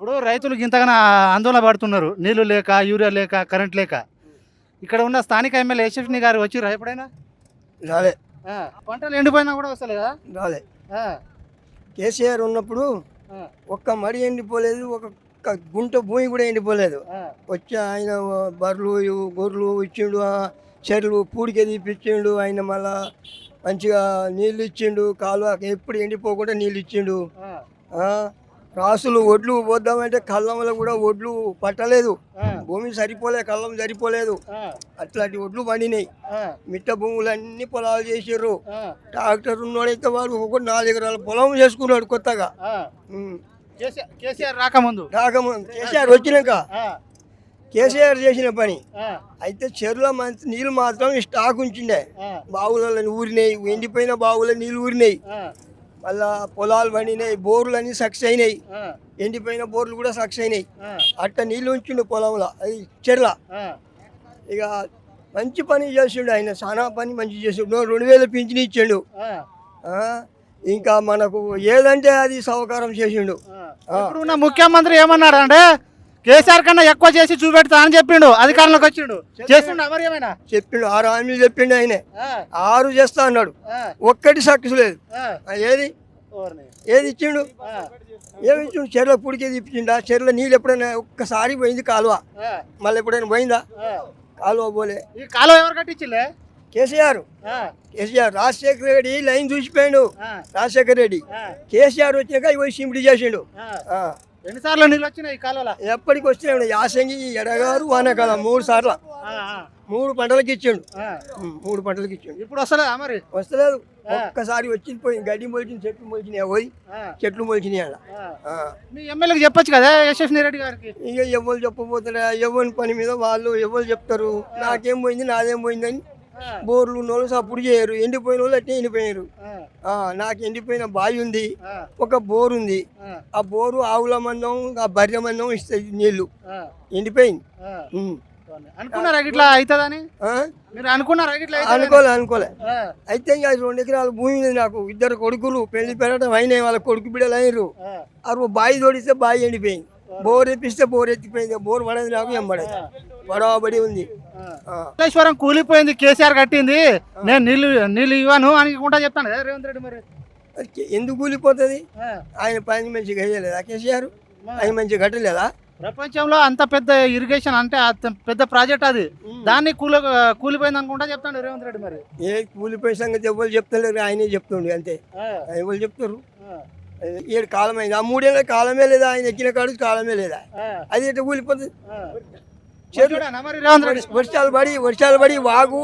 ఇప్పుడు రైతులు ఇంతగానో ఆందోళన పడుతున్నారు, నీళ్లు లేక, యూరియా లేక, కరెంట్ లేక. ఇక్కడ ఉన్న స్థానిక ఎమ్మెల్యే యశస్విని గారు వచ్చిర్రా ఎప్పుడైనా? రాలే. పంటలు ఎండిపోయినా కూడా వస్తలేదా? రాలే. ఆ, కేసీఆర్ ఉన్నప్పుడు ఆ, ఒక్క మడి ఎండిపోలేదు, ఒక గుంట భూమి కూడా ఎండిపోలేదు. ఆ, వచ్చి ఆయన బర్రెలు గొర్రెలు ఇచ్చిండు, ఆ చెర్లు పూడికే తీపిచ్చిండు. ఆయన మళ్ళా మంచిగా నీళ్ళు ఇచ్చిండు, కాలువ ఎప్పుడు ఎండిపోకుండా నీళ్ళు ఇచ్చిండు. ఆ, ఆ, రాసులు ఒడ్లు పోద్దామంటే కళ్ళంలో కూడా ఒడ్లు పట్టలేదు, ఆ, భూమి సరిపోలే, కళ్ళం సరిపోలేదు. ఆ, అట్లాంటి ఒడ్లు పండినాయి. ఆ, మిట్ట భూములన్నీ పొలాలు చేసిర్రు. ఆ, ట్రాక్టర్ ఉన్నోడైతే వాడు ఒక 4 ఎకరాల పొలం చేసుకున్నాడు కొత్తగా. ఆ. ఉమ్. కేసీఆర్ రాకముందు. రాకముందు కేసీఆర్ వచ్చినాక ఆ, కేసీఆర్ చేసిన పని ఆ, అయితే చెరువులో నీళ్ళు మాత్రం స్టాక్ ఉంచిండే. ఆ, బావులలో ఊరినాయి, ఎండిపోయిన బావుల నీళ్ళు ఊరినాయి. ఆ, మళ్ళా పొలాలు పండినాయి, బోర్లు అన్నీ సక్సెస్ అయినాయి. ఆ, ఎండిపోయిన బోర్లు కూడా సక్సెస్ అయినాయి. ఆ, అట్ట నీళ్ళు ఉంచిండు పొలంలో, అది చెర్ల. ఆ, ఇక మంచి పని చేసిండు ఆయన, చాలా పని మంచి చేసిండు. 2000 పింఛన్ ఇచ్చిండు. ఆ, ఆ, ఇంకా మనకు ఏదంటే అది సహకారం చేసిండు. ఆ. ఇప్పుడు ఉన్న ముఖ్యమంత్రి ఏమన్నాడు అంటే కేసీఆర్ కన్నా ఎక్కువ చేసి చూపెడతా అని చెప్పిండు, అధికారంలోకి వచ్చిండు. చేస్తుండ మరి ఏమైనా? చెప్పిండు, 6 హామీలు చెప్పిండు ఆయనే. ఆ, 6 చేస్తా అన్నాడు, ఆ, ఒక్కటి సక్సెస్ లేదు. ఆ, ఏది ఓర్ని. ఏది ఇచ్చిండు? ఆ, ఏమి ఇచ్చిండు? చెరువులో పుడికే ఇప్పించిండు. ఆ చెరువులో నీళ్ళు ఎప్పుడైనా ఒక్కసారి పోయింది కాలువ, ఆ, మళ్ళీ ఎప్పుడైనా పోయిందా? ఆ. కాలువ పోలే. ఈ కాలువ ఎవరు కట్టించిలే? కేసీఆర్ ఆ, రాజశేఖర రెడ్డి లైన్ చూసిపోయాడు. ఆ, రాజశేఖర రెడ్డి ఆ, కేసీఆర్ వచ్చినాక ఇవి సింపుల్ చేసిండు. ఆ. ఆ, ఎన్నిసార్లు నీళ్ళు వచ్చినాయి ఈ కాలువలో? ఎప్పటికి వచ్చినాడు యాసంగి, ఎడగారు, వానాకాలం 3 సార్లు ఆ, ఆ, 3 పంటలకు ఇచ్చిండు. ఆ. 3 పంటలకు ఇచ్చిండు. ఇప్పుడు వస్తలేదా మరి? వస్తలేదు. ఒక్కసారి వచ్చిపోయింది, గడ్డి మొలిచింది, చెట్లు మొలిచినాయి, పోయి ఆ, చెట్లు మొలిచినాయి అలా. ఆ. మీ ఎమ్మెల్యేకి చెప్పొచ్చు కదా యశస్విని రెడ్డి గారికి. ఇక ఎవరు చెప్పబోతారా? ఎవరి పని మీద వాళ్ళు ఎవరు చెప్తారు. నాకేం పోయింది, నాదేం పోయిందని ఆ, బోర్లు ఉన్న వాళ్ళు సప్పుడు చేయరు, ఎండిపోయిన వాళ్ళు అట్నే ఎండిపోయారు. ఆ, నాకు ఎండిపోయిన బావి ఉంది, ఆ, ఒక బోరు ఉంది. ఆ, ఆ బోరు ఆవుల మందం, ఆ బర్రె మందం ఇస్తుంది నీళ్లు. ఆ, ఎండిపోయింది. ఆ. ఉమ్. అనుకున్నారా ఇట్లా అవుతుందని? ఆ? మీరు అనుకున్నారా ఇట్లా అనుకోలే. అయితే ఇక 2 ఎకరాల భూమి ఉంది నాకు, 2 కొడుకులు, పెళ్లి పెరగడం అయినాయి, వాళ్ళ కొడుకు బిడ్డలు అయినరు. బావి తోడిస్తే బావి ఎండిపోయింది, బోర్ ఎప్పిస్తే బోర్ ఎత్తిపోయింది. బోర్ పడేది నాకు, ఏం పడేది, పడవబడి ఉంది. కాళేశ్వరం కూలిపోయింది, కేసీఆర్ కట్టింది, నేను నీళ్ళు ఇవ్వను అనుకుంటా చెప్తాను కదా రేవంత్ రెడ్డి. మరి ఎందుకు కూలిపోతుంది? ఆ, ఆయన పని మంచిగా వేయలేదా కేసీఆర్? ఆయన మంచిగా కట్టలేదా? ప్రపంచంలో అంత పెద్ద ఇరిగేషన్ అంటే అంత పెద్ద ప్రాజెక్ట్ అది, దాన్ని కూలిపోయింది అనుకుంటా చెప్తాను రేవంత్ రెడ్డి. మరి ఏ కూలిపోయే సంగతి ఎవరు చెప్తలేరు, ఆయనే చెప్తుండే అంతే. ఆ, ఎవరు చెప్తారు? ఆ, 7 కాలమైంది, ఆ 3 ఏళ్ళ కాలమే లేదా, ఆయన ఎక్కిన కాడు కాలమే లేదా, ఆ, అది ఎట్లా కూలిపోతుంది? ఆ. మంచోడేనా మరి రేవంత్ రెడ్డి? వర్షాలు పడి వాగు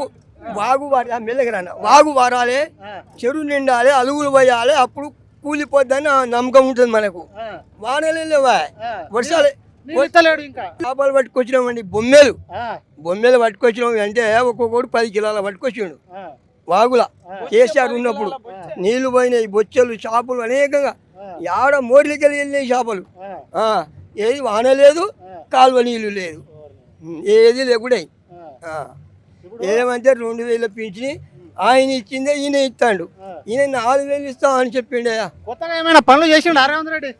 మెల్లగరాన వాగు వారాలి, ఆ, చెరువు నిండాలి, అలుగులు పోయాలి, అప్పుడు కూలిపోద్దని నమ్మకం ఉంటుంది మనకు. ఆ, వానలు లేవా, ఆ. వర్షాలు. నీళ్ళు ఇస్తలేడు ఇంకా. చేపలు పట్టుకొచ్చినామండి, బొమ్మెలు ఆ, పట్టుకొచ్చినాం అంటే ఒక్కొక్కడు 10 కిలోల పట్టుకొచ్చిండు ఆ, వాగుల. కేసీఆర్ ఉన్నప్పుడు నీళ్లు పోయినాయి, బొచ్చెలు, చేపలు అనేకంగా. ఆడ మోర్లికెళ్ళి వెళ్ళినాయి చేపలు. ఆ, ఏది వాన లేదు, కాలువ నీళ్లు లేదు, ఏది లేకుండా. ఆ. ఇప్పుడు ఏమంటే 2000 పింఛని ఆయన ఇచ్చిందే ఈయన ఇస్తాడు. ఈయన 4000 ఇస్తా అని చెప్పిండే. కొత్తగా ఏమైనా పనులు చేసిండా రేవంత్ రెడ్డి?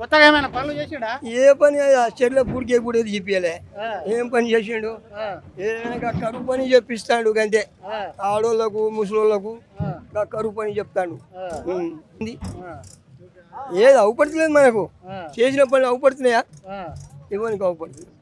కొత్తగా ఏమైనా పనులు చేసిండా? ఏ పని చెర్ల పూడికే కూడా చెప్పలే, ఏం పని చేసిండు? ఏదైనా కరువు పని చెప్పిస్తాడు అంతే. ఆడోళ్ళకు, ముసలోళ్ళకు కరువు పని చెప్తాడు. ఏది అవుపడుతులేదు మనకు, చేసిన పని అవుపడుతున్నాయా? ఇవ్వనికి అవుపడుతుంది.